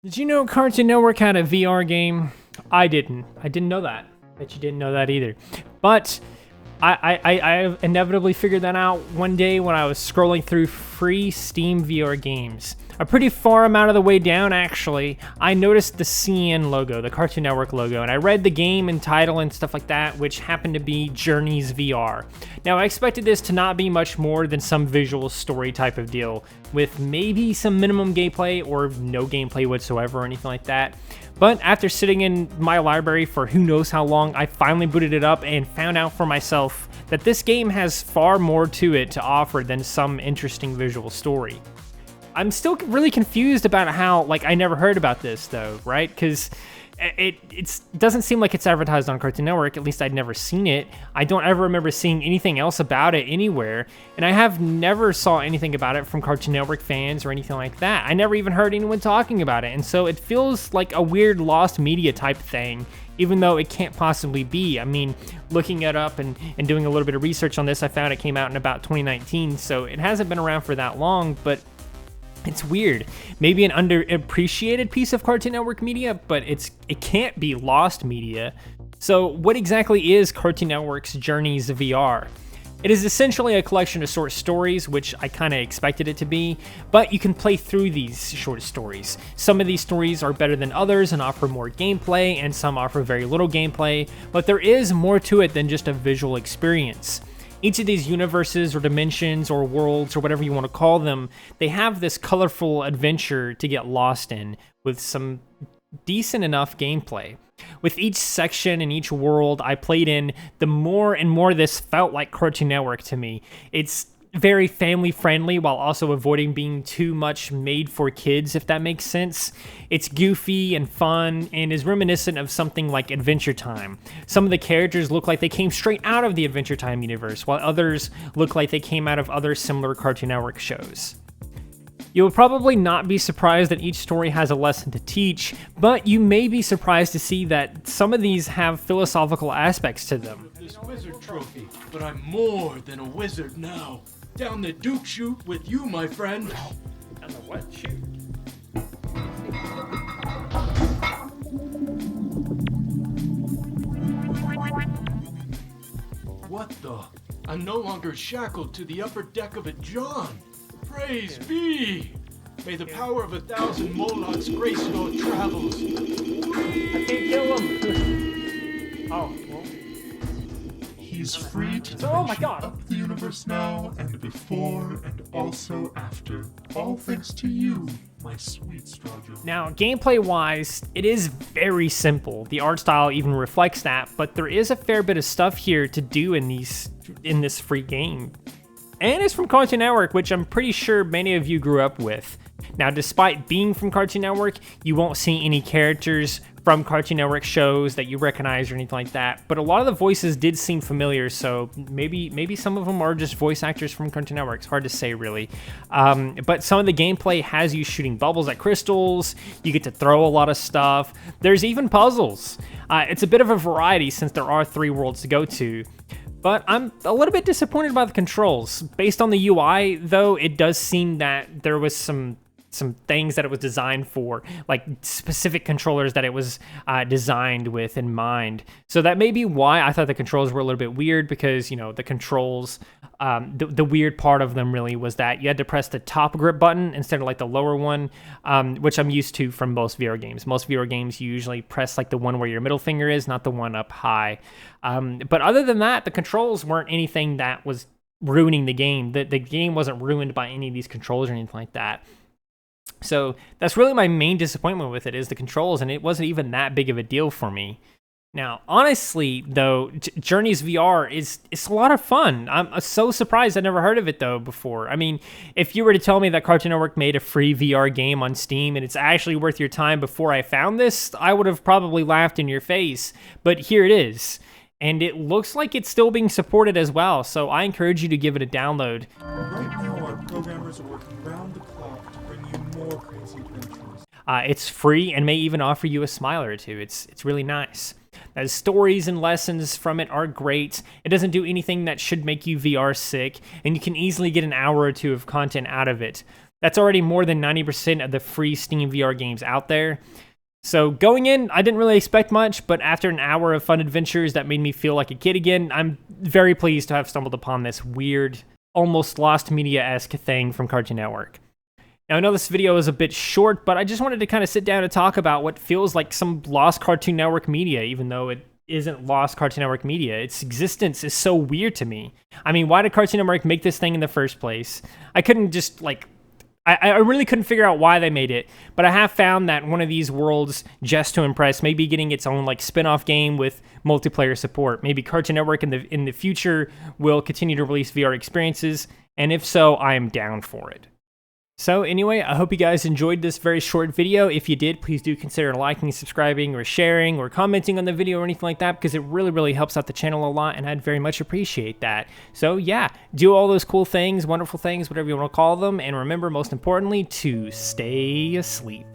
Did you know Cartoon Network had a VR game? I didn't. I didn't know that. Bet you didn't know that either. But I inevitably figured that out one day when I was scrolling through free Steam VR games. A pretty far amount of the way down, actually, I noticed the CN logo, the Cartoon Network logo, and I read the game and title and stuff like that, which happened to be Journeys VR. Now, I expected this to not be much more than some visual story type of deal, with maybe some minimum gameplay or no gameplay whatsoever or anything like that. But after sitting in my library for who knows how long, I finally booted it up and found out for myself that this game has far more to it to offer than some interesting visual story. I'm still really confused about how, I never heard about this though, right? Because it doesn't seem like it's advertised on Cartoon Network. At least I'd never seen it. I don't ever remember seeing anything else about it anywhere. And I have never saw anything about it from Cartoon Network fans or anything like that. I never even heard anyone talking about it. And so it feels like a weird lost media type thing, even though it can't possibly be. I mean, looking it up and doing a little bit of research on this, I found it came out in about 2019. So it hasn't been around for that long, but it's weird. Maybe an underappreciated piece of Cartoon Network media, but it can't be lost media. So what exactly is Cartoon Network's Journeys VR? It is essentially a collection of short stories, which I kind of expected it to be, but you can play through these short stories. Some of these stories are better than others and offer more gameplay, and some offer very little gameplay, but there is more to it than just a visual experience. Each of these universes or dimensions or worlds or whatever you want to call them, they have this colorful adventure to get lost in with some decent enough gameplay. With each section and each world I played in, the more and more this felt like Cartoon Network to me. It's very family friendly while also avoiding being too much made for kids, if that makes sense. It's goofy and fun and is reminiscent of something like Adventure Time. Some of the characters look like they came straight out of the Adventure Time universe, while others look like they came out of other similar Cartoon Network shows. You will probably not be surprised that each story has a lesson to teach, but you may be surprised to see that some of these have philosophical aspects to them. This wizard trophy, but I'm more than a wizard now. Down the Duke chute with you, my friend. Down the what chute? What the? I'm no longer shackled to the upper deck of a John. Praise be! May the power of 1,000 Molochs grace your travels. I can't kill him. Oh, well. He's free to Oh my dimension God. up the universe now and before and also after. All thanks to you, my sweet Strawjo. Now, gameplay-wise, it is very simple. The art style even reflects that, but there is a fair bit of stuff here to do in this free game. And it's from Cartoon Network, which I'm pretty sure many of you grew up with. Now, despite being from Cartoon Network, you won't see any characters from Cartoon Network shows that you recognize or anything like that, but a lot of the voices did seem familiar, so maybe some of them are just voice actors from Cartoon Network. It's hard to say, really. But some of the gameplay has you shooting bubbles at crystals. You get to throw a lot of stuff. There's even puzzles. It's a bit of a variety since there are 3 worlds to go to. But I'm a little bit disappointed by the controls. Based on the UI, though, it does seem that there was some things that it was designed for, like specific controllers that it was designed with in mind. So that may be why I thought the controls were a little bit weird, because, you know, the controls, the weird part of them really was that you had to press the top grip button instead of like the lower one, which I'm used to from most VR games. Most VR games, you usually press like the one where your middle finger is, not the one up high. But other than that, the controls weren't anything that was ruining the game. The game wasn't ruined by any of these controls or anything like that. So that's really my main disappointment with it, is the controls, and it wasn't even that big of a deal for me. Now, honestly, though, Journeys VR it's a lot of fun. I'm so surprised I never heard of it, though, before. I mean, if you were to tell me that Cartoon Network made a free VR game on Steam and it's actually worth your time before I found this, I would have probably laughed in your face. But here it is. And it looks like it's still being supported as well, so I encourage you to give it a download. Right now, our programmers are working round the clock to bring you more crazy adventures. It's free and may even offer you a smile or two. It's really nice. The stories and lessons from it are great. It doesn't do anything that should make you VR sick, and you can easily get an hour or two of content out of it. That's already more than 90% of the free Steam VR games out there. So going in, I didn't really expect much, but after an hour of fun adventures that made me feel like a kid again, I'm very pleased to have stumbled upon this weird, almost Lost Media-esque thing from Cartoon Network. Now, I know this video is a bit short, but I just wanted to kind of sit down and talk about what feels like some lost Cartoon Network media, even though it isn't lost Cartoon Network media. Its existence is so weird to me. I mean, why did Cartoon Network make this thing in the first place? I couldn't just, like... I really couldn't figure out why they made it, but I have found that one of these worlds, just to impress, may be getting its own like spin-off game with multiplayer support. Maybe Cartoon Network in the future will continue to release VR experiences, and if so, I am down for it. So anyway, I hope you guys enjoyed this very short video. If you did, please do consider liking, subscribing, or sharing, or commenting on the video or anything like that, because it really helps out the channel a lot, and I'd very much appreciate that. So yeah, do all those cool things, wonderful things, whatever you want to call them, and remember, most importantly, to stay asleep.